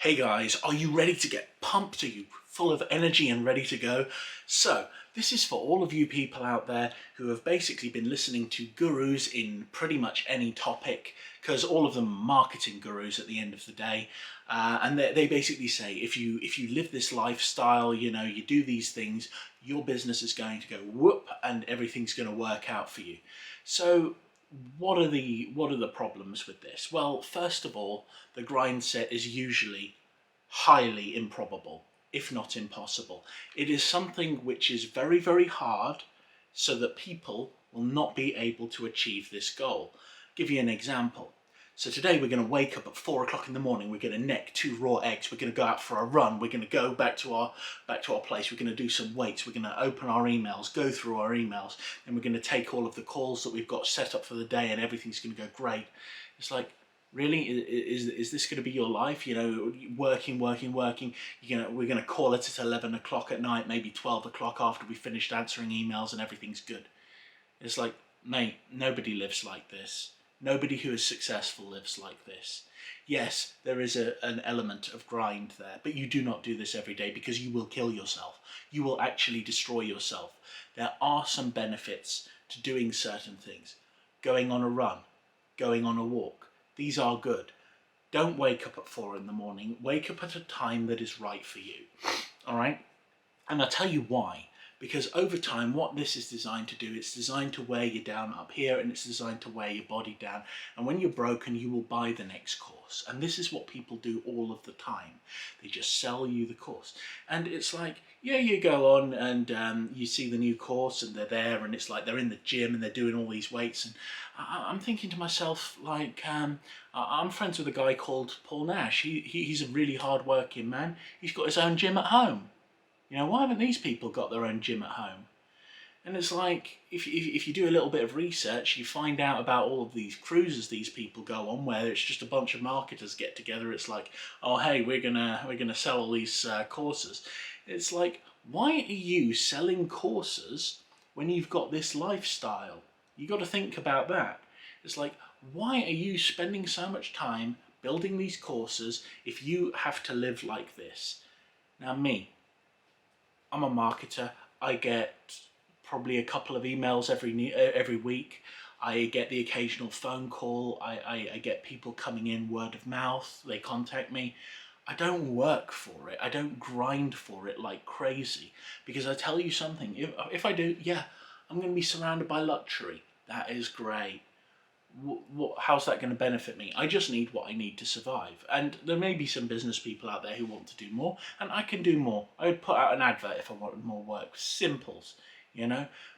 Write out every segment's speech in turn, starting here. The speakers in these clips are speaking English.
Hey guys, are you ready to get pumped? Are you full of energy and ready to go? So, this is for all of you people out there who have basically been listening to gurus in pretty much any topic, because all of them are marketing gurus at the end of the day. And they basically say, if you live this lifestyle, you do these things, your business is going to go whoop and everything's going to work out for you. So, what are the problems with this? Well, first of all, the grind set is usually highly improbable, if not impossible. It is something which is very, very hard, so that people will not be able to achieve this goal. I'll give you an example. So today we're going to wake up at 4 o'clock in the morning, we're going to neck 2 raw eggs, we're going to go out for a run, we're going to go back to our place, we're going to do some weights, we're going to open our emails, go through our emails, and we're going to take all of the calls that we've got set up for the day and everything's going to go great. It's like, really, is this going to be your life? Working. We're going to call it at 11 o'clock at night, maybe 12 o'clock after we finished answering emails and everything's good. It's like, mate, nobody lives like this. Nobody who is successful lives like this. Yes, there is an element of grind there, but you do not do this every day because you will kill yourself. You will actually destroy yourself. There are some benefits to doing certain things. Going on a run, going on a walk. These are good. Don't wake up at 4 in the morning. Wake up at a time that is right for you. All right? And I'll tell you why. Because over time, what this is designed to do, it's designed to wear you down up here, and it's designed to wear your body down. And when you're broken, you will buy the next course. And this is what people do all of the time. They just sell you the course. And it's like, yeah, you go on and you see the new course and they're there, and it's like they're in the gym and they're doing all these weights. And I'm thinking to myself, like, I'm friends with a guy called Paul Nash. He's a really hard-working man. He's got his own gym at home. Why haven't these people got their own gym at home? And it's like, if you do a little bit of research, you find out about all of these cruises these people go on, where it's just a bunch of marketers get together. It's like, oh hey, we're gonna sell all these courses. It's like, why are you selling courses when you've got this lifestyle? You got to think about that. It's like, why are you spending so much time building these courses if you have to live like this? Now I'm a marketer. I get probably a couple of emails every week. I get the occasional phone call. I get people coming in word of mouth. They contact me. I don't work for it. I don't grind for it like crazy. Because I tell you something, if I do, yeah, I'm going to be surrounded by luxury. That is great. How's that going to benefit me? I just need what I need to survive. And there may be some business people out there who want to do more, and I can do more. I would put out an advert if I wanted more work. Simples,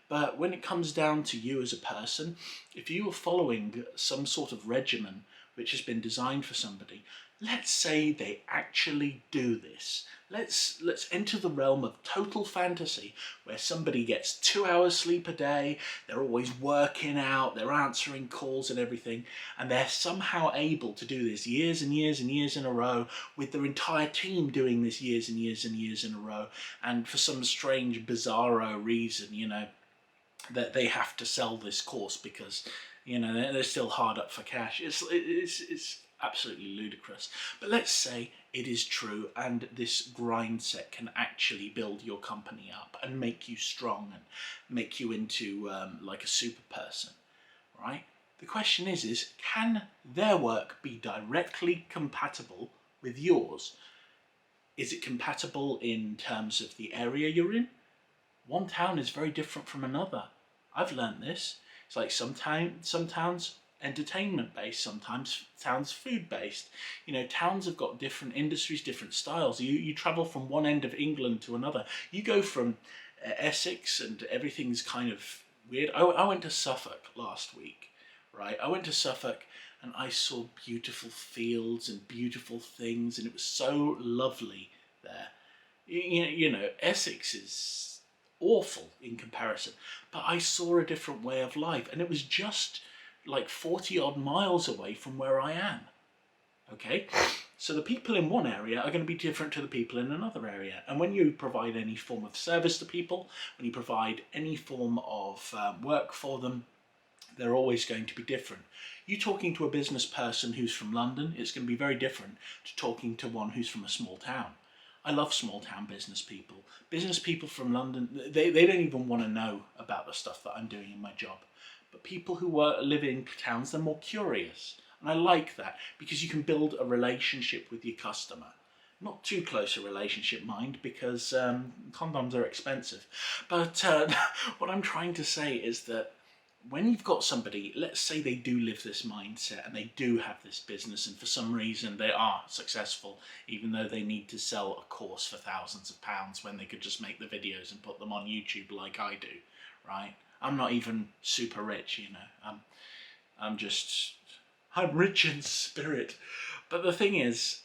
But when it comes down to you as a person, if you are following some sort of regimen which has been designed for somebody, let's say they actually do this. Let's enter the realm of total fantasy, where somebody gets 2 hours sleep a day, they're always working out, they're answering calls and everything, and they're somehow able to do this years and years and years in a row, with their entire team doing this years and years and years in a row, and for some strange, bizarro reason, that they have to sell this course because, they're still hard up for cash. It's absolutely ludicrous. But let's say it is true, and this grind set can actually build your company up and make you strong and make you into like a super person, right? The question is can their work be directly compatible with yours? Is it compatible in terms of the area you're in? One town is very different from another. I've learned this. It's like some towns entertainment based, sometimes towns food based. Towns have got different industries, different styles. You travel from one end of England to another. You go from Essex and everything's kind of weird. I went to Suffolk last week, right? I went to Suffolk and I saw beautiful fields and beautiful things, and it was so lovely there. Essex is awful in comparison, but I saw a different way of life, and it was just like 40 odd miles away from where I am. Okay, so the people in one area are going to be different to the people in another area, and when you provide any form of service to people, when you provide any form of work for them, They're always going to be different. You talking to a business person who's from London, it's going to be very different to talking to one who's from a small town. I love small town business people. Business people from London, they don't even want to know about the stuff that I'm doing in my job. But people who live in towns, they're more curious. And I like that because you can build a relationship with your customer. Not too close a relationship, mind, because condoms are expensive. But what I'm trying to say is that when you've got somebody, let's say they do live this mindset and they do have this business and for some reason they are successful, even though they need to sell a course for thousands of pounds when they could just make the videos and put them on YouTube like I do, right? I'm not even super rich, you know. I'm rich in spirit. But the thing is,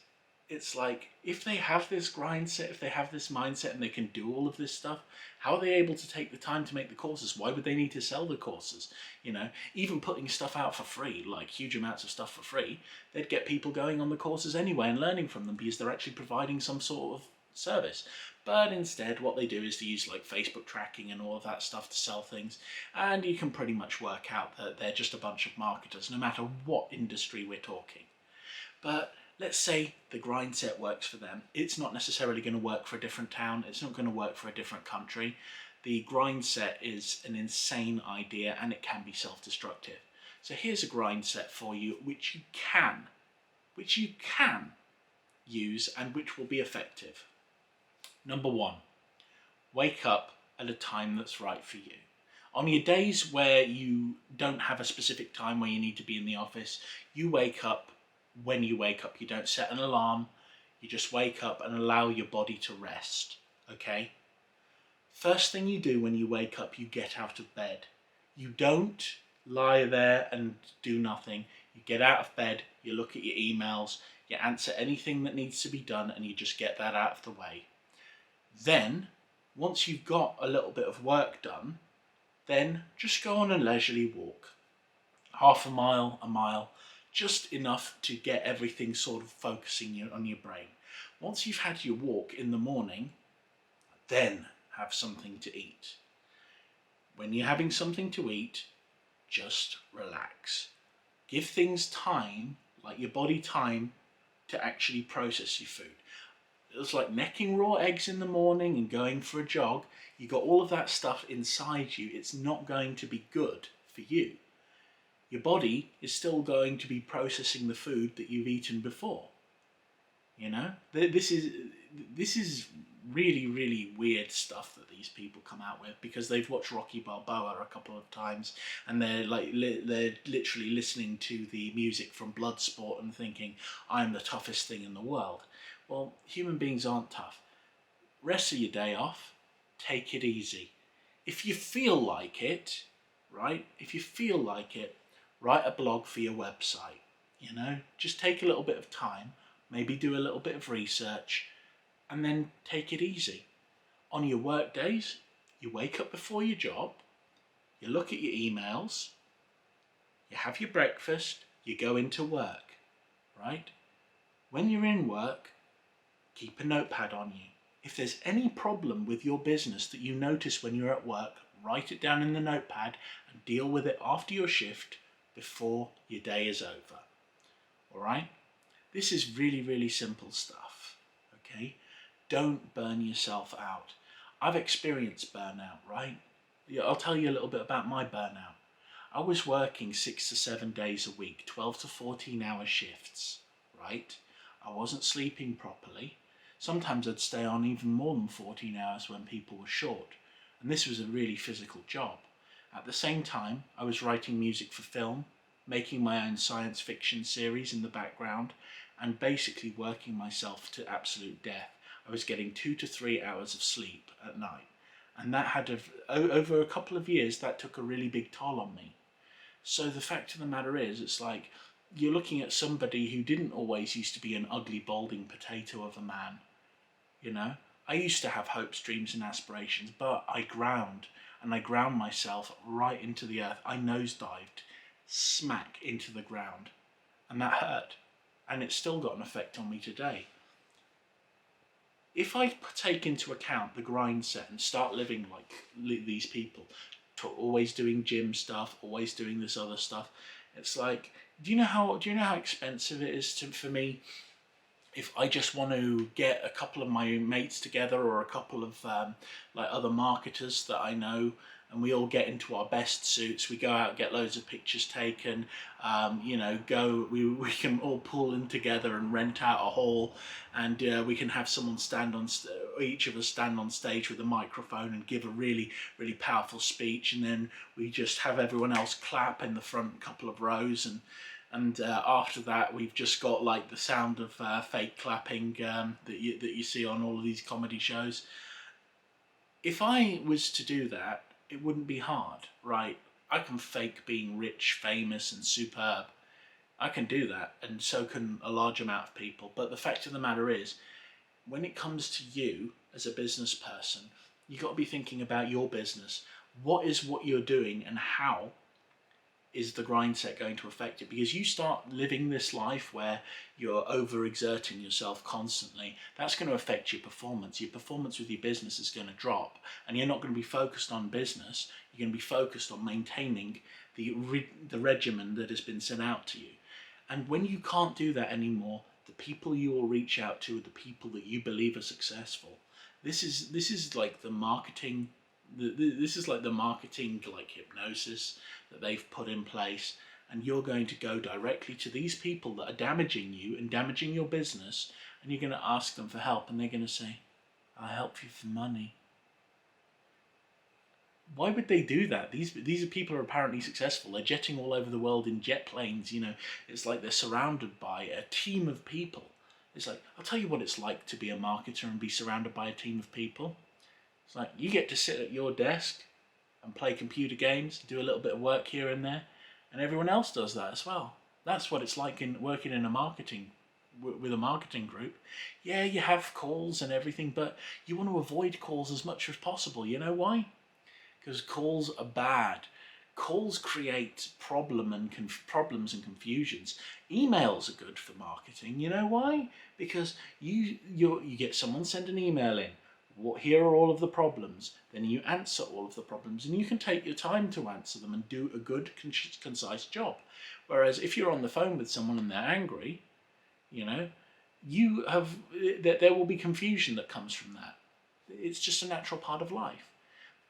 it's like, if they have this grind set, if they have this mindset and they can do all of this stuff, how are they able to take the time to make the courses? Why would they need to sell the courses? You know, even putting stuff out for free, like huge amounts of stuff for free, they'd get people going on the courses anyway and learning from them because they're actually providing some sort of service. But instead, what they do is to use like Facebook tracking and all of that stuff to sell things. And you can pretty much work out that they're just a bunch of marketers, no matter what industry we're talking. But let's say the grind set works for them. It's not necessarily going to work for a different town. It's not going to work for a different country. The grind set is an insane idea and it can be self-destructive. So here's a grind set for you which you can use and which will be effective. Number 1, wake up at a time that's right for you. On your days where you don't have a specific time where you need to be in the office, you wake up when you wake up. You don't set an alarm, you just wake up and allow your body to rest, okay? First thing you do when you wake up, you get out of bed. You don't lie there and do nothing. You get out of bed, you look at your emails, you answer anything that needs to be done, and you just get that out of the way. Then, once you've got a little bit of work done, then just go on a leisurely walk. Half a mile, just enough to get everything sort of focusing on your brain. Once you've had your walk in the morning, then have something to eat. When you're having something to eat, just relax. Give things time, like your body time, to actually process your food. It's like necking raw eggs in the morning and going for a jog. You got all of that stuff inside you. It's not going to be good for you. Your body is still going to be processing the food that you've eaten before. You know, this is really, really weird stuff that these people come out with because they've watched Rocky Balboa a couple of times and they're literally listening to the music from Bloodsport and thinking, I'm the toughest thing in the world. Well, human beings aren't tough. Rest of your day off, take it easy. If you feel like it, right? If you feel like it, write a blog for your website, you know? Just take a little bit of time, maybe do a little bit of research, and then take it easy. On your work days, you wake up before your job, you look at your emails, you have your breakfast, you go into work, right? When you're in work, keep a notepad on you. If there's any problem with your business that you notice when you're at work, write it down in the notepad and deal with it after your shift before your day is over. All right? This is really, really simple stuff, okay? Don't burn yourself out. I've experienced burnout, right? Yeah, I'll tell you a little bit about my burnout. I was working 6 to 7 days a week, 12 to 14 hour shifts, right? I wasn't sleeping properly. Sometimes I'd stay on even more than 14 hours when people were short. And this was a really physical job. At the same time, I was writing music for film, making my own science fiction series in the background, and basically working myself to absolute death. I was getting 2 to 3 hours of sleep at night. And that had, over a couple of years, that took a really big toll on me. So the fact of the matter is, it's like, you're looking at somebody who didn't always used to be an ugly, balding potato of a man. You know? I used to have hopes, dreams and aspirations, but I ground myself right into the earth. I nosedived smack into the ground, and that hurt, and it's still got an effect on me today. If I take into account the grind set and start living like these people, always doing gym stuff, always doing this other stuff. It's like, do you know how expensive it is for me if I just want to get a couple of my mates together, or a couple of like other marketers that I know, and we all get into our best suits, we go out, get loads of pictures taken, you know, we can all pull in together and rent out a hall, and we can have someone each of us stand on stage with a microphone and give a really, really powerful speech, and then we just have everyone else clap in the front couple of rows, and after that we've just got like the sound of fake clapping that you see on all of these comedy shows. If I was to do that, it wouldn't be hard, right? I can fake being rich, famous and superb. I can do that, and so can a large amount of people. But the fact of the matter is, when it comes to you as a business person, you've got to be thinking about your business. What is what you're doing, and how is the Grindset going to affect it? Because you start living this life where you're overexerting yourself constantly, that's going to affect your performance. Your performance with your business is going to drop, and you're not going to be focused on business. You're going to be focused on maintaining the regimen that has been sent out to you. And when you can't do that anymore, the people you will reach out to are the people that you believe are successful. This is like the marketing. This is like the marketing, like hypnosis that they've put in place, and you're going to go directly to these people that are damaging you and damaging your business, and you're going to ask them for help, and they're going to say, "I'll help you for money." Why would they do that? These are people who are apparently successful. They're jetting all over the world in jet planes. You know, it's like they're surrounded by a team of people. It's like, I'll tell you what it's like to be a marketer and be surrounded by a team of people. It's like you get to sit at your desk and play computer games, do a little bit of work here and there, and everyone else does that as well. That's what it's like in working in with a marketing group. Yeah, you have calls and everything, but you want to avoid calls as much as possible. You know why? Because calls are bad. Calls create problems and confusions. Emails are good for marketing. You know why? Because you get someone send an email in. Here are all of the problems. Then you answer all of the problems, and you can take your time to answer them and do a good, concise job. Whereas if you're on the phone with someone and they're angry, you know, there will be confusion that comes from that. It's just a natural part of life.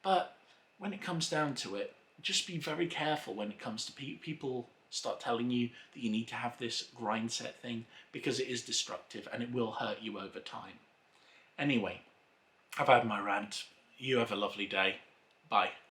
But when it comes down to it, just be very careful when it comes to people start telling you that you need to have this Grindset thing, because it is destructive and it will hurt you over time. Anyway, I've had my rant. You have a lovely day. Bye.